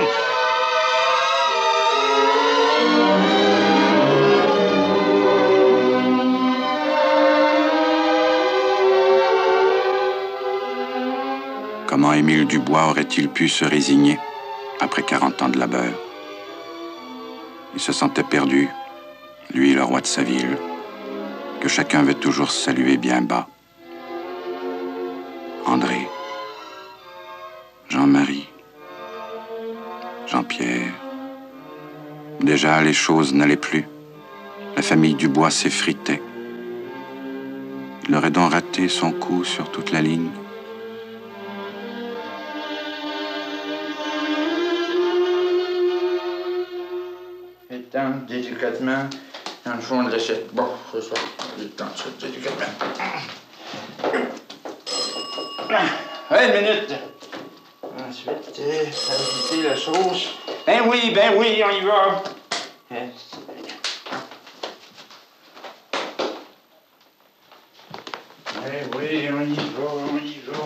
Comment Émile Dubois aurait-il pu se résigner après 40 ans de labeur? Il se sentait perdu, lui, le roi de sa ville, que chacun veut toujours saluer bien bas. André, Jean-Marie, Jean-Pierre. Déjà, les choses n'allaient plus. La famille Dubois s'effritait. Il aurait donc raté son coup sur toute la ligne. Et temps délicatement dans le fond de l'assiette. Bon, c'est ça. Le temps de ça, délicatement. Ouais, une minute. Ensuite, ajouter la sauce. Ben oui, on y va. Ben oui, on y va.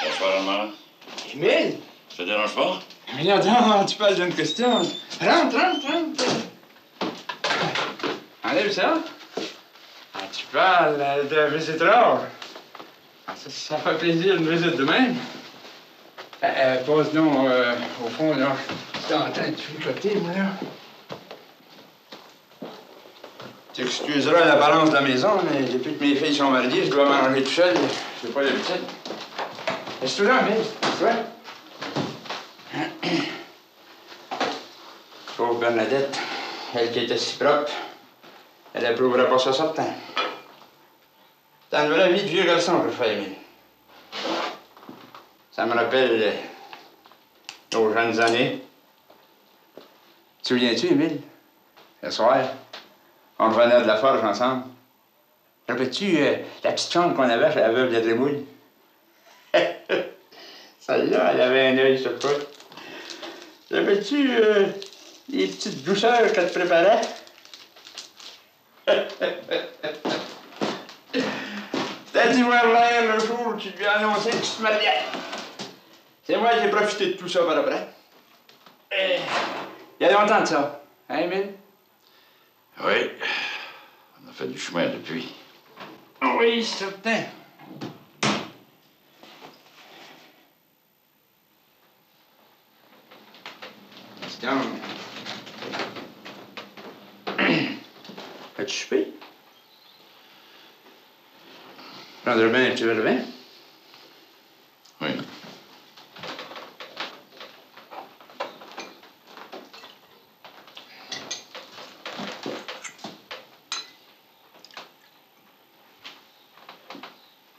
Bonsoir, maman. Émile? Ça te dérange pas? Mais attends, tu parles d'une question. Rentre. Enlève ça. Ah, tu parles de la visite rare. Ah, ça fait plaisir, une visite de même. Pose donc au fond, là. J'étais en train de fricoter, moi, là. Tu excuseras l'apparence de la maison, mais depuis que mes filles sont mariées, je dois manger tout seul. J'ai pas l'habitude. Est-ce que là, mais c'est vrai? Pauvre Bernadette, elle qui était si propre, elle approuvera pas ça certain. T'as une vraie vie de vieux garçon que je fais, Émile. Ça me rappelle nos jeunes années. Tu te souviens-tu, Émile? Le soir, on revenait de la forge ensemble. Rappelles-tu la petite chambre qu'on avait chez la veuve de Trémouille? Celle-là, elle avait un œil sur toi. Rappelles-tu les petites douceurs qu'elle te préparait? T'as dit voir l'air le jour où tu lui as annoncé que tu te mariais. C'est moi qui ai profité de tout ça par après. Il y a longtemps de ça. Hein, Émile? Oui. On a fait du chemin depuis. Oui, certain. Tiens. As-tu chopé? Prendrais bien un petit verre de vin? Oui.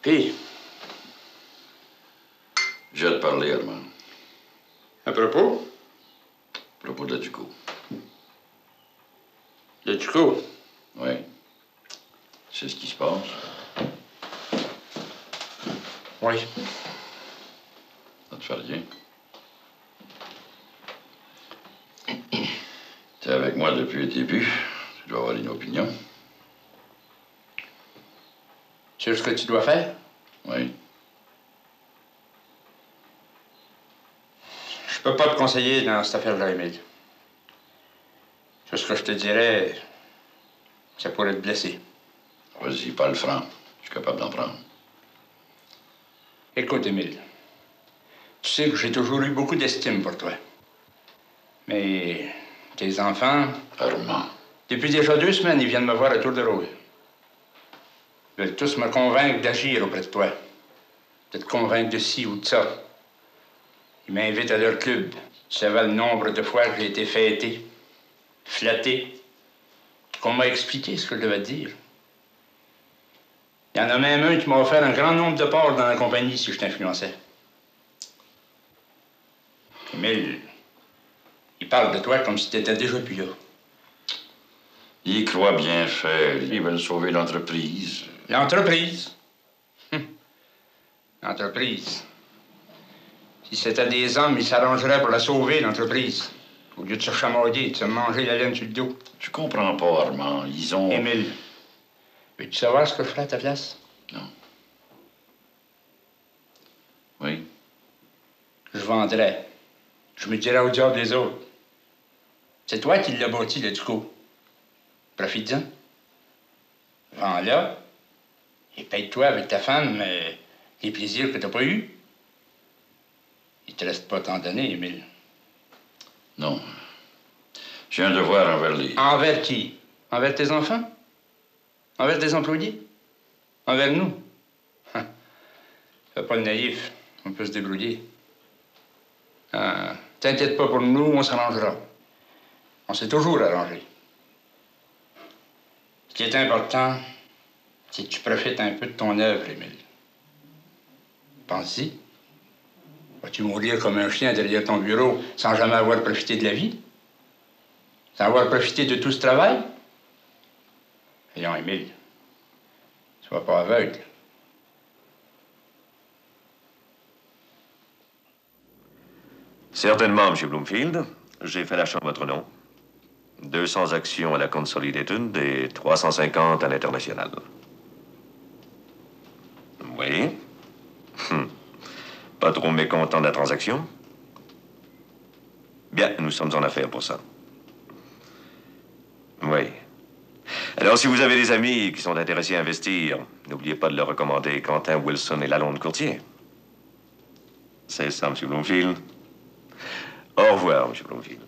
Puis? J'ai à te parler, Armand. À propos? À propos de la Duco. La Duco? Oui. C'est ce qui se passe. Oui. Ça te fait rien. T'es avec moi depuis le début. Tu dois avoir une opinion. Tu sais ce que tu dois faire? Oui. Je peux pas te conseiller dans cette affaire-là, Émile. Tout ce que je te dirais, ça pourrait te blesser. Vas-y, parle franc. Je suis capable d'en prendre. Écoute, Émile, tu sais que j'ai toujours eu beaucoup d'estime pour toi. Mais tes enfants... Armand. Depuis déjà 2 semaines, ils viennent me voir à tour de rôle. Ils veulent tous me convaincre d'agir auprès de toi. De te convaincre de ci ou de ça. Ils m'invitent à leur club. Tu savais le nombre de fois que j'ai été fêté, flatté, qu'on m'a expliqué ce que je devais te dire. Il y en a même un qui m'a offert un grand nombre de parts dans la compagnie si je t'influençais. Émile, il parle de toi comme si tu étais déjà plus là. Il croit bien faire. Ils veulent sauver l'entreprise. L'entreprise? L'entreprise. Si c'était des hommes, ils s'arrangeraient pour la sauver, l'entreprise. Au lieu de se chamailler, de se manger la laine sur le dos. Tu comprends pas, Armand. Ils ont... Émile, veux-tu savoir ce que je ferais à ta place? Non. Oui. Je vendrais. Je me dirais au diable des autres. C'est toi qui l'as bâti, le Duco. Profite-en. Vends-la. Et paye-toi avec ta femme les plaisirs que t'as pas eus. Il te reste pas tant donné, Émile. Non. J'ai un devoir envers les... Envers qui? Envers tes enfants? Envers tes employés? Envers nous? Fais pas le naïf. On peut se débrouiller. T'inquiète pas pour nous, on s'arrangera. On s'est toujours arrangé. Ce qui est important, c'est que tu profites un peu de ton œuvre, Émile. Pense-y. Vas-tu mourir comme un chien derrière ton bureau sans jamais avoir profité de la vie? Sans avoir profité de tout ce travail? Voyons, Émile, sois pas aveugle. Certainement, M. Bloomfield. J'ai fait l'achat en votre nom. 200 actions à la Consolidated et 350 à l'international. Oui. Pas trop mécontent de la transaction? Bien, nous sommes en affaires pour ça. Oui. Alors, si vous avez des amis qui sont intéressés à investir, n'oubliez pas de leur recommander Quentin Wilson et Lalonde Courtier. C'est ça, M. Bloomfield. Au revoir, M. Bloomfield.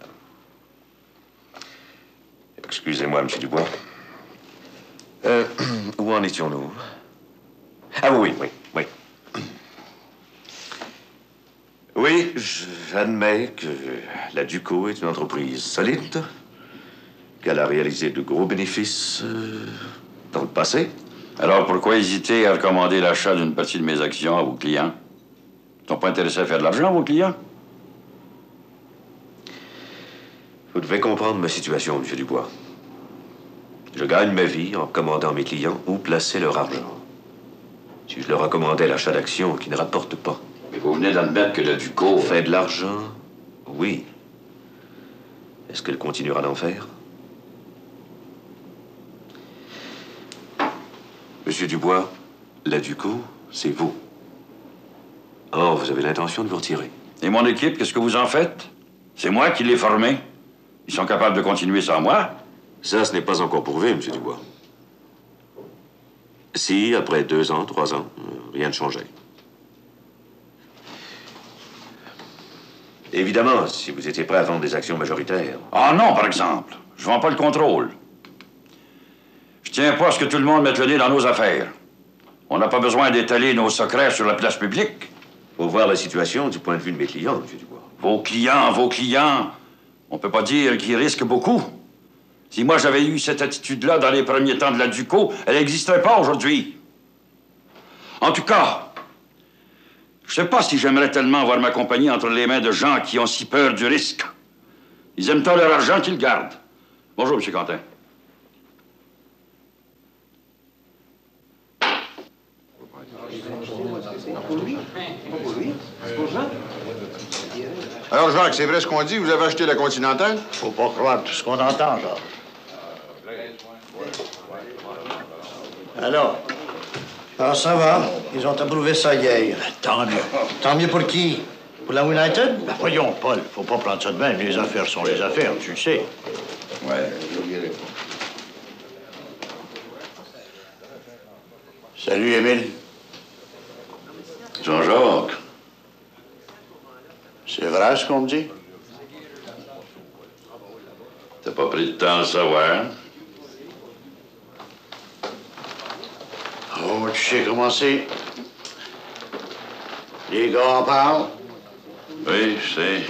Excusez-moi, M. Dubois. Où en étions-nous? Ah oui, oui, oui. Oui, j'admets que la Duco est une entreprise solide, qu'elle a réalisé de gros bénéfices dans le passé. Alors pourquoi hésiter à recommander l'achat d'une partie de mes actions à vos clients? Ils sont pas intéressés à faire de l'argent, vos clients? Vous devez comprendre ma situation, M. Dubois. Je gagne ma vie en commandant mes clients où placer leur argent. Si je leur recommandais l'achat d'actions qui ne rapportent pas. Mais vous venez d'admettre que le Duco fait de l'argent, oui. Est-ce qu'elle continuera d'en faire? Monsieur Dubois, la Duco, c'est vous. Or, vous avez l'intention de vous retirer. Et mon équipe, qu'est-ce que vous en faites? C'est moi qui l'ai formé. Ils sont capables de continuer sans moi. Ça, ce n'est pas encore prouvé, M. Dubois. Si, après 2 ans, 3 ans, rien ne changeait. Évidemment, si vous étiez prêt à vendre des actions majoritaires. Ah non, par exemple. Je vends pas le contrôle. Je tiens pas à ce que tout le monde mette le nez dans nos affaires. On n'a pas besoin d'étaler nos secrets sur la place publique. Faut voir la situation du point de vue de mes clients, M. Dubois. Vos clients. On peut pas dire qu'ils risquent beaucoup. Si moi j'avais eu cette attitude-là dans les premiers temps de la Duco, elle n'existerait pas aujourd'hui. En tout cas, je sais pas si j'aimerais tellement voir ma compagnie entre les mains de gens qui ont si peur du risque. Ils aiment tant leur argent qu'ils le gardent. Bonjour, M. Quentin. Alors, Jacques, c'est vrai ce qu'on dit? Vous avez acheté la Continentale? Faut pas croire tout ce qu'on entend, Jacques. Alors ça va. Ils ont approuvé ça hier. Tant mieux. Tant mieux pour qui? Pour la United? Ben voyons, Paul, faut pas prendre ça de même. Les affaires sont les affaires, tu le sais. Ouais. Salut, Émile. Jean-Jacques. C'est vrai ce qu'on me dit? T'as pas pris de temps à savoir? Oh, tu sais comment c'est. Les gars en parlent. Oui, je sais.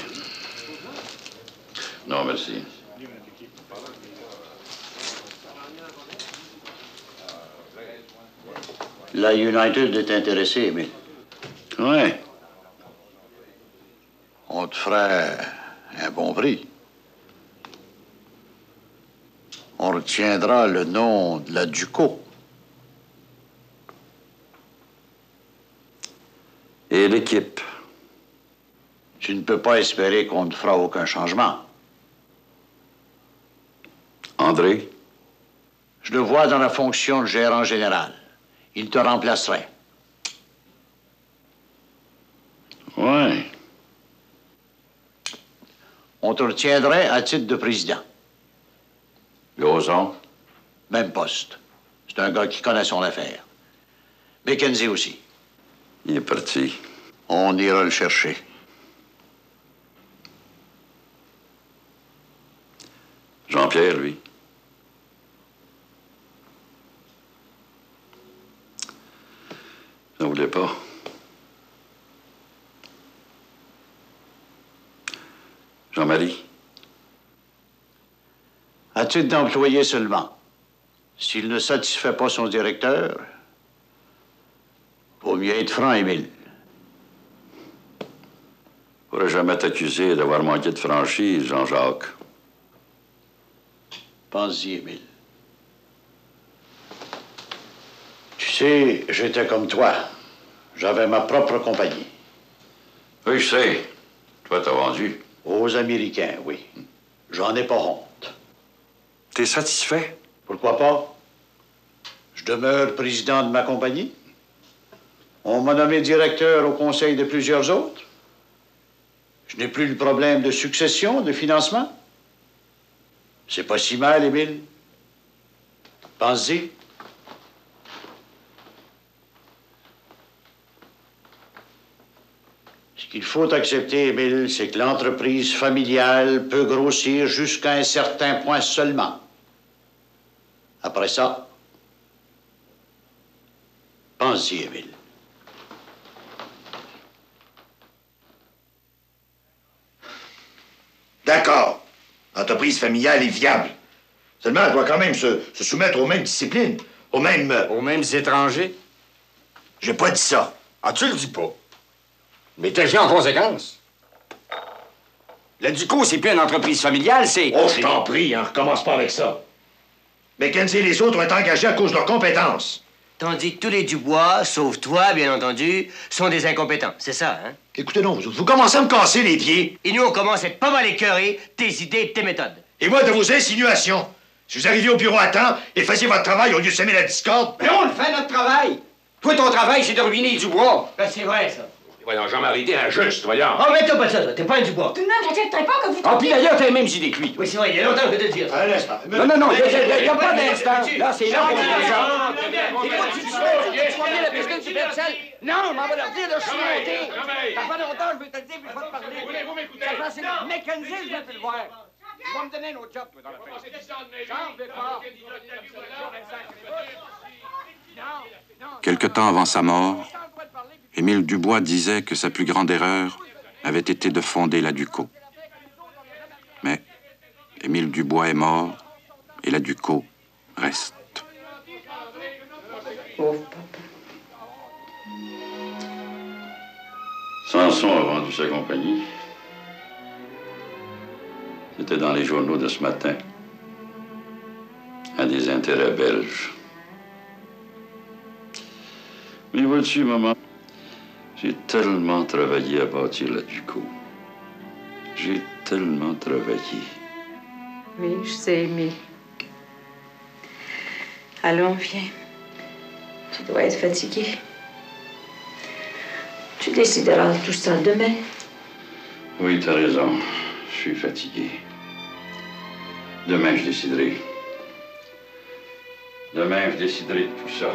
Non, merci. La United est intéressée, Émile. Oui. On te ferait un bon prix. On retiendra le nom de la Duco. Et l'équipe? Tu ne peux pas espérer qu'on ne fera aucun changement. André? Je le vois dans la fonction de gérant général. Il te remplacerait. Oui. On te retiendrait à titre de président. Gauson? Même poste. C'est un gars qui connaît son affaire. Mackenzie aussi. Il est parti. On ira le chercher. Jean-Pierre, lui. J'en voulais pas. Jean-Marie. À titre d'employé seulement. S'il ne satisfait pas son directeur, vaut mieux être franc, Émile. Je pourrais jamais t'accuser d'avoir manqué de franchise, Jean-Jacques. Pense-y, Émile. Tu sais, j'étais comme toi. J'avais ma propre compagnie. Oui, je sais. Toi, t'as vendu. Aux Américains, oui. J'en ai pas honte. T'es satisfait? Pourquoi pas? Je demeure président de ma compagnie. On m'a nommé directeur au conseil de plusieurs autres. Je n'ai plus le problème de succession, de financement. C'est pas si mal, Émile. Pense-y. Ce qu'il faut accepter, Émile, c'est que l'entreprise familiale peut grossir jusqu'à un certain point seulement. Après ça, pense-y, Émile. D'accord. L'entreprise familiale est viable. Seulement, elle doit quand même se soumettre aux mêmes disciplines, aux mêmes étrangers. J'ai pas dit ça. Ah, tu le dis pas. Mais t'agis en conséquence. La Duco, c'est plus une entreprise familiale, c'est... Oh, je t'en prie, hein, recommence pas avec ça. Mackenzie et les autres ont été engagés à cause de leurs compétences. Tandis que tous les Dubois, sauf toi, bien entendu, sont des incompétents. C'est ça, hein? Écoutez donc, vous commencez à me casser les pieds. Et nous, on commence à être pas mal écœurés tes idées et tes méthodes. Et moi, de vos insinuations. Si vous arriviez au bureau à temps et faisiez votre travail au lieu de semer la discorde... Mais on le fait, notre travail. Toi, ton travail, c'est de ruiner les Dubois. Ben, c'est vrai, ça. Voyons, Jean-Marie, t'es injuste, voyons. Oh, mais t'as pas ça, t'es pas un Dubois. Tout de même, j'accepterai pas que vous... Ah, puis d'ailleurs, t'as les mêmes idées que lui. Oui, c'est vrai, il y a longtemps que de dire. Un instant. Non, non, non, il n'y a pas d'instant. Là, c'est là qu'on fait ça. Tu vois bien la business du Bercel? Non, on m'en va leur dire de chuter. Ça fait longtemps que je veux te le dire, puis je vais te parler. Vous m'écoutez? Ça fait le mécanisme, je veux plus le voir. Tu vas me donner un autre job, toi, dans la face. J'en veux pas. Quelque temps avant sa mort, Émile Dubois disait que sa plus grande erreur avait été de fonder la Ducos. Mais Émile Dubois est mort et la Ducos reste. Samson a vendu sa compagnie. C'était dans les journaux de ce matin, à des intérêts belges. Mais vois-tu, maman, j'ai tellement travaillé à bâtir la Ducos. J'ai tellement travaillé. Oui, je sais, Émile. Allons, viens. Tu dois être fatigué. Tu décideras tout ça demain. Oui, t'as raison. Je suis fatigué. Demain, je déciderai. Demain, je déciderai de tout ça.